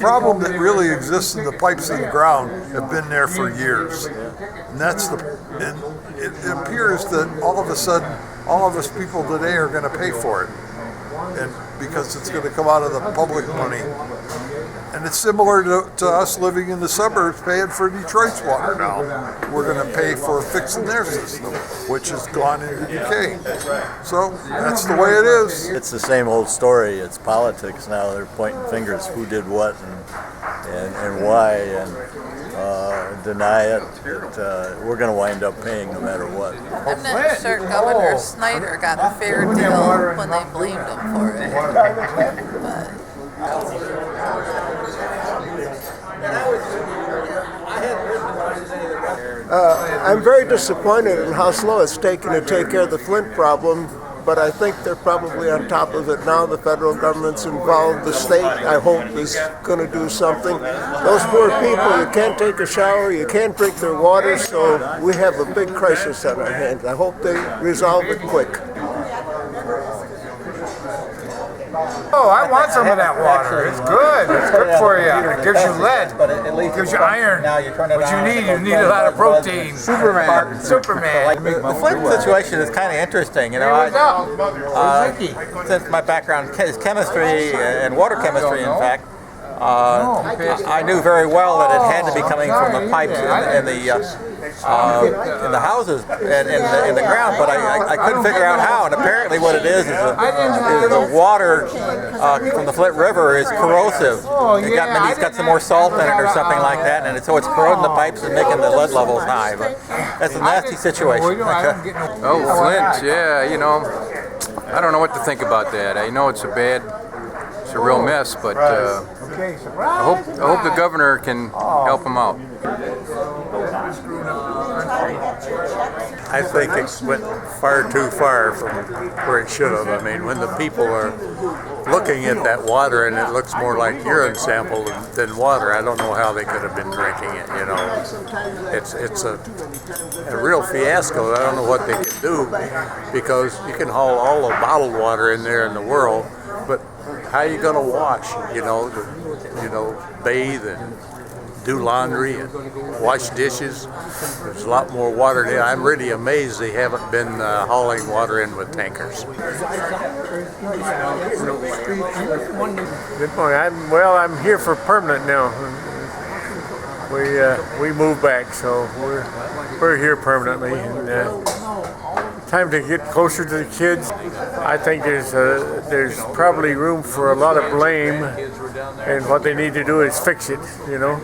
problem that really exists in the pipes in the ground have been there for years. And and it appears that all of a sudden, all of us people today are going to pay for it. And because it's going to come out of the public money. And it's similar to us living in the suburbs paying for Detroit's water now. We're going to pay for fixing their system, which has gone into decay. So that's the way it is. It's the same old story. It's politics now. They're pointing fingers who did what and why, and deny it. We're going to wind up paying no matter what. I'm not sure Governor Snyder got a fair deal when they blamed him for it. But I'm very disappointed in how slow it's taken to take care of the Flint problem, but I think they're probably on top of it now. The federal government's involved. The state, I hope, is going to do something. Those poor people, you can't take a shower, you can't drink their water, so we have a big crisis on our hands. I hope they resolve it quick. Oh, I want some of that water. It's good. It's good for you. It gives you lead. It gives you iron. What you need a lot of protein. Superman. The Flint situation is kind of interesting. You know, since my background is chemistry and water chemistry, in fact, I knew very well that it had to be coming from the pipes in the houses and in the ground, but I couldn't figure out how. And apparently, what it is the water from the Flint River is corrosive. Maybe it's got some more salt in it or something like that, and so it's corroding the pipes and making the lead levels high. But that's a nasty situation. Oh, Flint, yeah, you know, I don't know what to think about that. I know it's a real mess, but I hope the governor can help him out. I think it went far too far from where it should have. I mean, when the people are looking at that water and it looks more like urine sample than water, I don't know how they could have been drinking it, you know. It's a real fiasco. I don't know what they can do, because you can haul all the bottled water in there in the world, but how are you going to wash, you know, bathe and do laundry and wash dishes? There's a lot more water there. I'm really amazed they haven't been hauling water in with tankers. Good morning. I'm here for permanent now. We moved back, so we're here permanently. And, time to get closer to the kids. I think there's probably room for a lot of blame, and what they need to do is fix it, you know.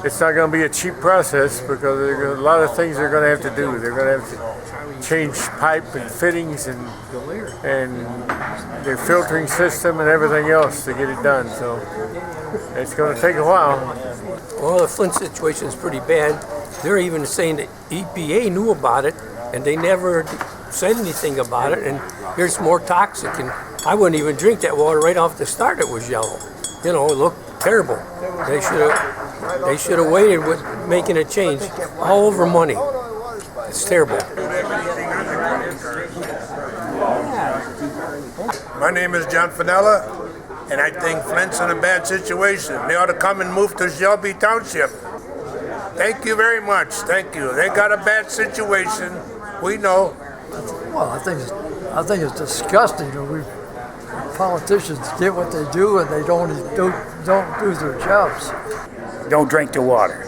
It's not going to be a cheap process, because there's a lot of things they're going to have to do. They're going to have to change pipe and fittings and their filtering system and everything else to get it done. So it's going to take a while. Well, the Flint situation is pretty bad. They're even saying that EPA knew about it, and they never said anything about it, and here's more toxic, and I wouldn't even drink that water right off the start. It was yellow. You know, it looked terrible. They should have waited with making a change. All over money. It's terrible. My name is John Finella, and I think Flint's in a bad situation. They ought to come and move to Shelby Township. Thank you very much. Thank you. They got a bad situation. We know. Well, I think it's disgusting. You know, politicians get what they do, and they don't do their jobs. Don't drink the water.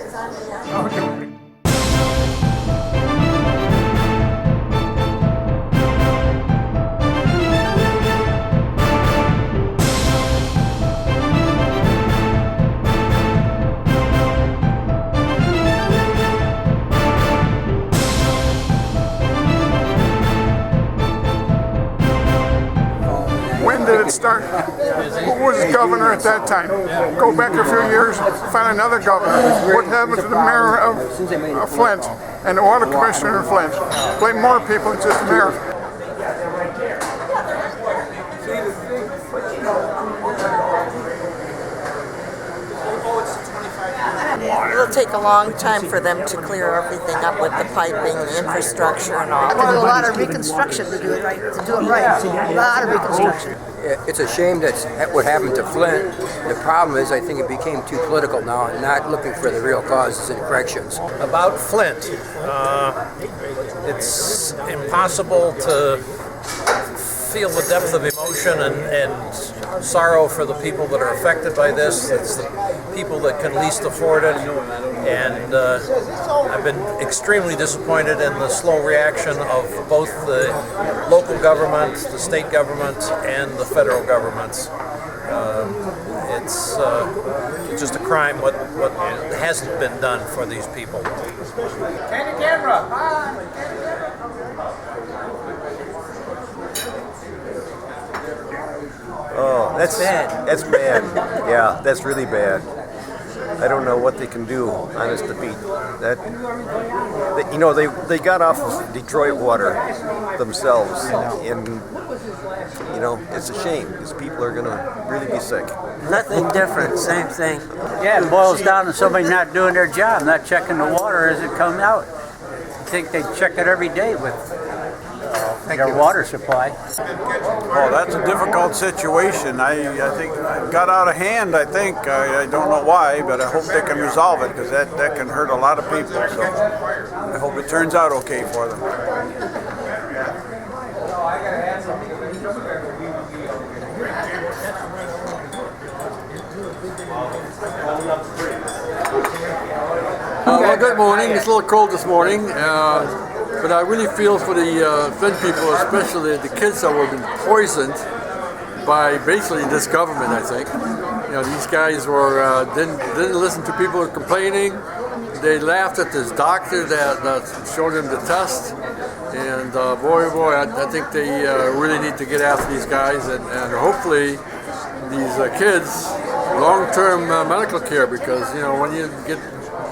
When did it start? Who was governor at that time? Go back a few years, find another governor. What happened to the mayor of Flint and the water commissioner of Flint? Blame more people than just the mayor. it'll take a long time for them to clear everything up with the piping, the infrastructure, and all. There's a lot of reconstruction to do it right. A lot of reconstruction. it's a shame that's what happened to Flint. The problem is I think it became too political now and not looking for the real causes and corrections. About Flint, it's impossible to feel the depth of emotion and sorrow for the people that are affected by this. It's the people that can least afford it, and I've been extremely disappointed in the slow reaction of both the local government, the state government, and the federal governments. It's just a crime what hasn't been done for these people. Candid camera! Oh, that's bad. That's bad. Yeah, that's really bad. I don't know what they can do, honest to Pete. You know, they got off of Detroit water themselves, and you know, it's a shame because people are gonna really be sick. Nothing different, same thing. Yeah, it boils down to somebody not doing their job, not checking the water as it comes out. I think they check it every day with their water supply. Oh, that's a difficult situation. I think it got out of hand, I think. I don't know why, but I hope they can resolve it because that can hurt a lot of people. So I hope it turns out okay for them. Well, good morning. It's a little cold this morning. But I really feel for the Flint people, especially the kids that were been poisoned by basically this government. I think, you know, these guys were didn't listen to people complaining. They laughed at this doctor that showed them the test, and boy, I think they really need to get after these guys and hopefully these kids long-term medical care, because you know when you get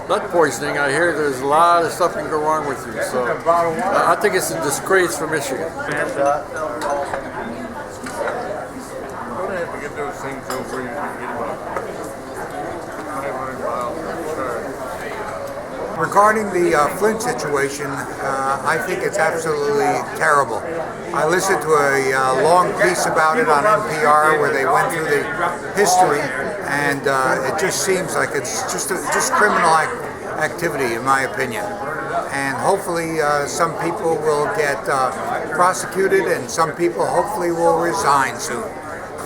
lead poisoning, I hear there's a lot of stuff can go wrong with you. So I think it's a disgrace for Michigan. Don't have to get those things over. You can get about 500 miles per hour. Regarding the Flint situation, I think it's absolutely terrible. I listened to a long piece about it on NPR where they went through the history, and it just seems like it's just criminal activity, in my opinion. And hopefully some people will get prosecuted, and some people hopefully will resign soon.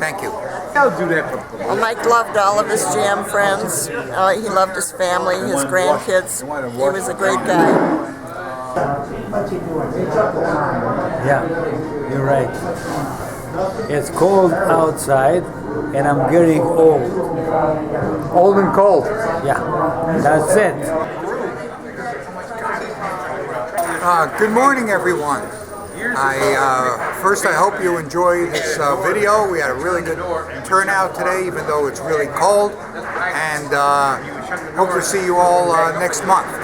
Thank you. I'll do that. Well, Mike loved all of his jam friends. He loved his family, his grandkids. He was a great guy. Yeah, you're right. It's cold outside, and I'm getting old. Old and cold. Yeah, that's it. Good morning, everyone. First, I hope you enjoyed this video. We had a really good turnout today, even though it's really cold. And hope to see you all next month.